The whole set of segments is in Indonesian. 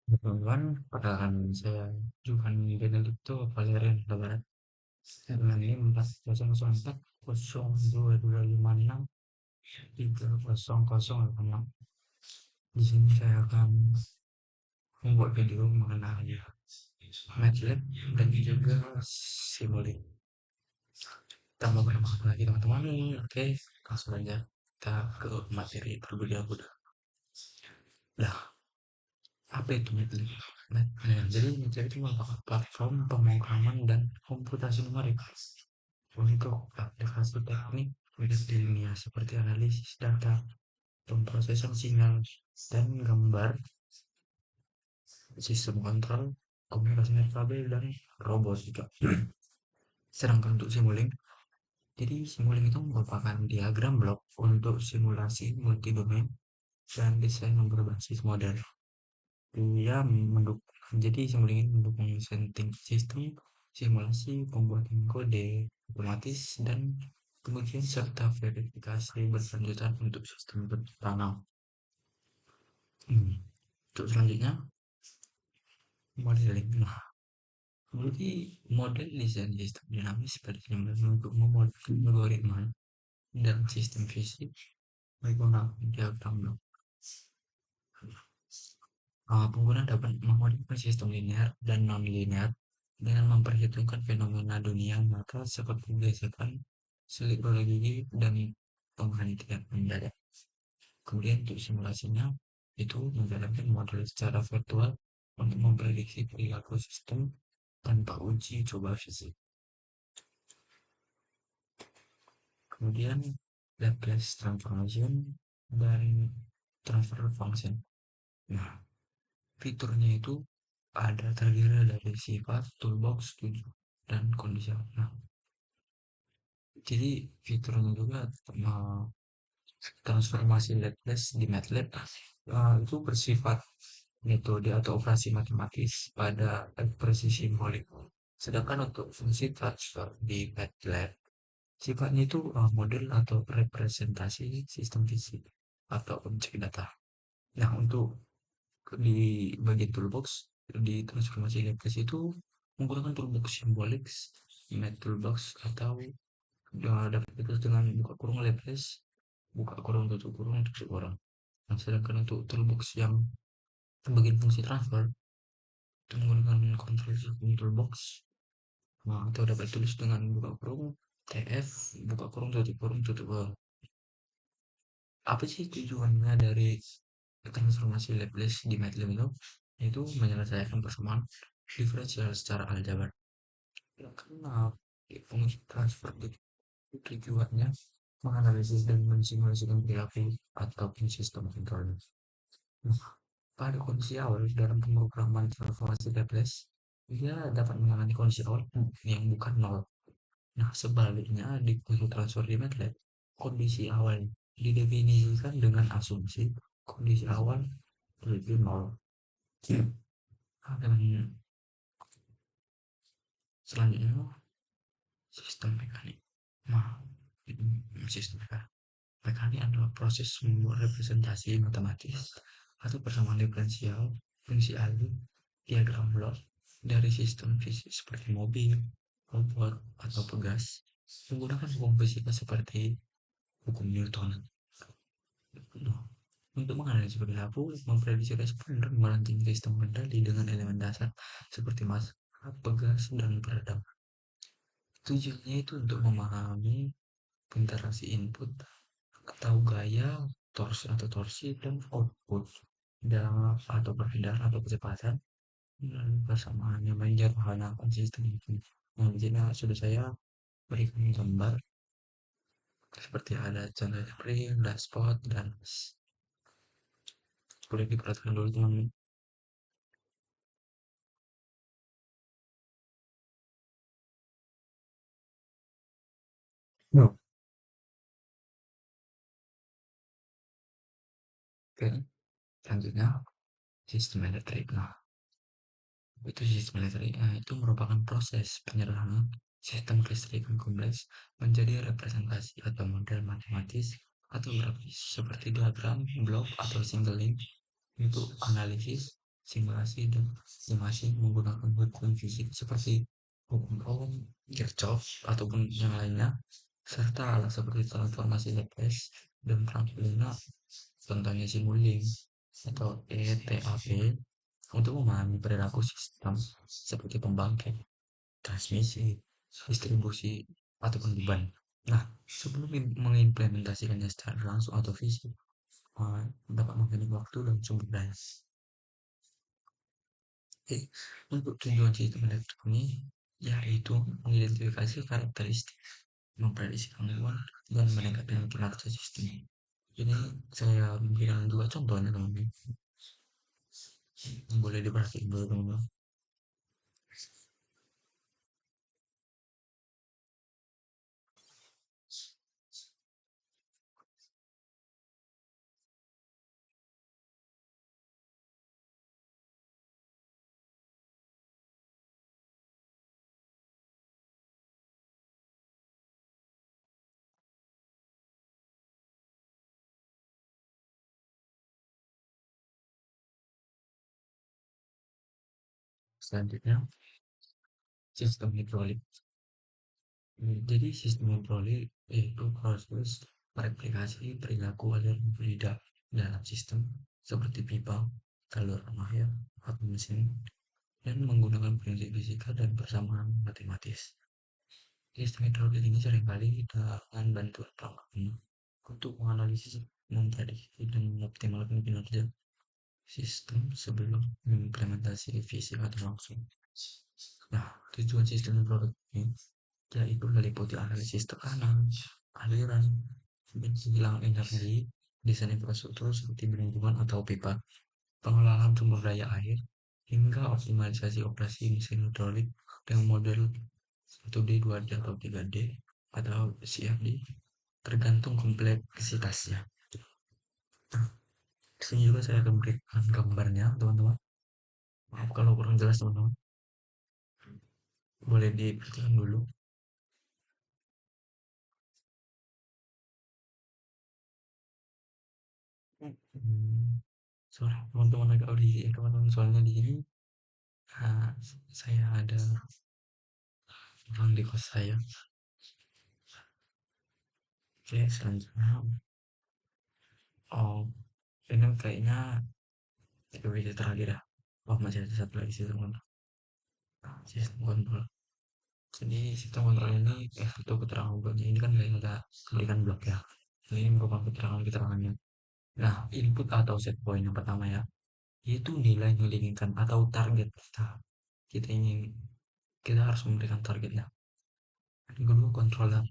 Kebetulan peralatan saya Johan Benedicto Valerian Lebaran RNM 4004 0256 30086. Di sini saya akan membuat video mengenai MATLAB dan juga Simulink. Tanpa berlama lagi teman-teman, oke, langsung aja kita ke materi terlebih dahulu. Nah, apa itu MATLAB? Jadi MATLAB itu merupakan platform pemrograman dan komputasi numerik untuk aplikasi teknik dan ilmiah seperti analisis data, pemrosesan sinyal, dan gambar, sistem kontrol, komunikasi nirkabel, dan robotika. Sedangkan untuk Simulink, jadi Simulink itu merupakan diagram blok untuk simulasi multidomain dan desain yang berbasis model. Dia mendukung, jadi Simulink ini mendukung setting sistem, simulasi, pembuatan kode otomatis, dan kemudian serta verifikasi berkelanjutan untuk sistem bertanam. Untuk selanjutnya, modeling. Nah, jadi model desain sistem dinamis pada untuk memodel algoritma dan sistem fisik menggunakan diagram blok. Pengguna dapat memodifikasi sistem linear dan non-linear dengan memperhitungkan fenomena dunia nyata seperti gesekan, selipur gigi, dan penghentian mendadak. Kemudian untuk simulasinya itu menjalankan model secara virtual untuk memprediksi perilaku sistem tanpa uji coba fisik. Kemudian Laplace transformation dan transfer function. Nah, fiturnya itu ada terdiri dari sifat, toolbox, tujuh, dan kondisi. Nah, jadi fiturnya juga transformasi Laplace di MATLAB itu bersifat metode atau operasi matematis pada ekspresi simbolik. Sedangkan untuk fungsi transfer di MATLAB, sifatnya itu model atau representasi sistem fisik atau objek data. Nah, untuk di bagian toolbox, di transformasi Laplace itu menggunakan toolbox simbolik, mat toolbox, atau dapat ditulis dengan buka kurung Laplace, buka kurung tutup kurung. Nah, sedangkan untuk toolbox yang bagian fungsi transfer itu menggunakan control system toolbox, nah, atau dapat ditulis dengan buka kurung TF, buka kurung tutup kurung. Apa sih tujuannya dari transformasi Laplace di MATLAB itu? Yaitu menyelesaikan persamaan diferensial secara aljabar. Karena fungsi transfer itu tujuannya menganalisis dan mensimulasikan perilaku ataupun sistem kontrol. Nah, pada kondisi awal dalam pemrograman transformasi Laplace, dia dapat mengalami kondisi awal yang bukan nol. Nah, sebaliknya di fungsi transfer di MATLAB, kondisi awal didefinisikan dengan asumsi kondisi awal yaitu nol. Dan selanjutnya sistem mekanik. Nah, sistem mekanik adalah proses membuat representasi matematis atau persamaan diferensial fungsi alur diagram blok dari sistem fisik seperti mobil, robot, atau pegas menggunakan hukum fisika seperti hukum Newton. Untuk menganalisis perilaku, memprediksi respon dan meranting sistem kendali dengan elemen dasar seperti massa, pegas, dan peredam. Tujuannya itu untuk memahami interaksi input atau gaya torsi dan output dalam atau perbedaan atau kecepatan dan persamaannya menjatuhkan sistem itu. Nah, di sini sudah saya berikan gambar seperti ada contoh spring, dashboard, dan boleh diperhatikan dulu teman-teman. No. Oke, selanjutnya sistem elektrik. Nah, itu sistem elektrik itu merupakan proses penyerahan sistem kelistrikan kompleks menjadi representasi atau model matematis atau grafis seperti diagram, blok, atau single link untuk analisis simulasi dan simulasi menggunakan hukum fisik seperti hukum Ohm, Kirchhoff, ataupun yang lainnya, serta alat seperti transformasi Laplace dan Franklina, contohnya Simulink atau ETAP, untuk memahami perilaku sistem seperti pembangkit, transmisi, distribusi, ataupun beban. Nah, sebelum mengimplementasikannya secara langsung atau fisik, dapat menghemat waktu dan sumber daya. Oke, untuk tujuan sistem elektrik ini yaitu mengidentifikasi karakteristik, memprediksi gangguan, dan meningkatkan kinerja sistem. Ini saya berikan dua contohnya teman-teman. Boleh diperhatikan dulu teman-teman. Selanjutnya, sistem hidrolik. Jadi sistem hidrolik itu proses replikasi perilaku aliran fluida dalam sistem seperti pipa, galur air, atau mesin, dan menggunakan prinsip fisika dan persamaan matematis. Sistem hidrolik ini seringkali dengan bantuan perangkat untuk menganalisis, memprediksi, dan mengoptimalkan kinerja sistem sebelum mengimplementasi fisik atau langsung. Nah, tujuan sistem hidrolik ini yaitu meliputi analisis tekanan, aliran, dan kehilangan energi, desain infrastruktur seperti bendungan atau pipa, pengelolaan sumber daya air, hingga optimalisasi operasi mesin hidrolik dengan model 1D, 2D, atau 3D, atau CFD, tergantung kompleksitasnya. Nah, di sini juga saya akan berikan gambarnya, teman-teman. Maaf kalau kurang jelas, teman-teman. Boleh diperhatikan dulu. Hmm, sorry, teman-teman agak berisik ya, teman-teman. Soalnya di sini ah, saya ada orang di kos saya. Oke, selanjutnya. Oh, ini kayaknya itu video terakhir ya. Oh, masih ada satu lagi sih, teman-teman. Sistem kontrol. Jadi sistem kontrol ini itu keterangan bloknya ini kan kayak ada berikan blok ya. Ini merupakan keterangan-keterangannya. Nah, input atau set point yang pertama ya, itu nilai yang diinginkan atau target kita. Kita ingin kita harus memberikan targetnya. Yang kedua controller,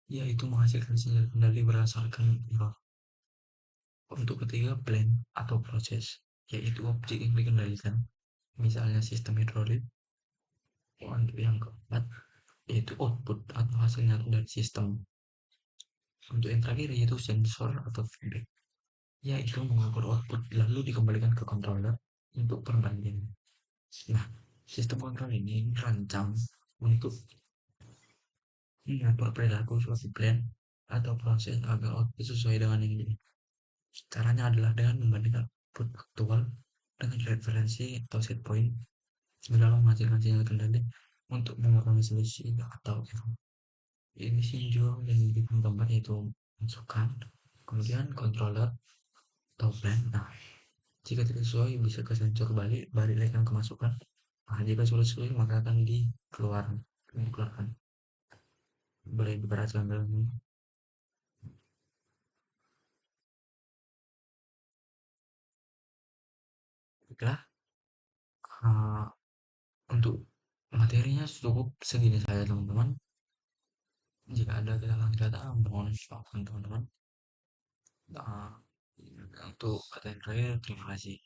yaitu menghasilkan sinyal kendali berdasarkan error. Untuk ketiga plan atau proses, yaitu objek yang dikendalikan. Misalnya sistem hidrolik. Untuk yang keempat, yaitu output atau hasil nyata dari sistem. Untuk yang terakhir yaitu sensor atau feedback, yaitu mengukur output lalu dikembalikan ke controller untuk perbandingan. Nah, sistem kontrol ini dirancang untuk mengatur perilaku suatu plan atau proses agar output sesuai dengan yang ini. Caranya adalah dengan membandingkan output aktual dengan referensi atau set point dalam menghasilkan sinyal kendali untuk mengurangi selisih atau error. Ini sinjol yang diberikan gambar yaitu masukkan, kemudian controller atau plan. Nah, jika tidak sesuai bisa ke sensor balik, balik lagi ke masukan. Nah, jika sudah sesuai maka akan dikeluarkan. Boleh diperhatikan dalam ini. Baiklah, uh, untuk materinya cukup segini saja teman-teman. Jika ada kesalahan kata, mohon maaf teman-teman. Uh, untuk kata yang terakhir, terima kasih.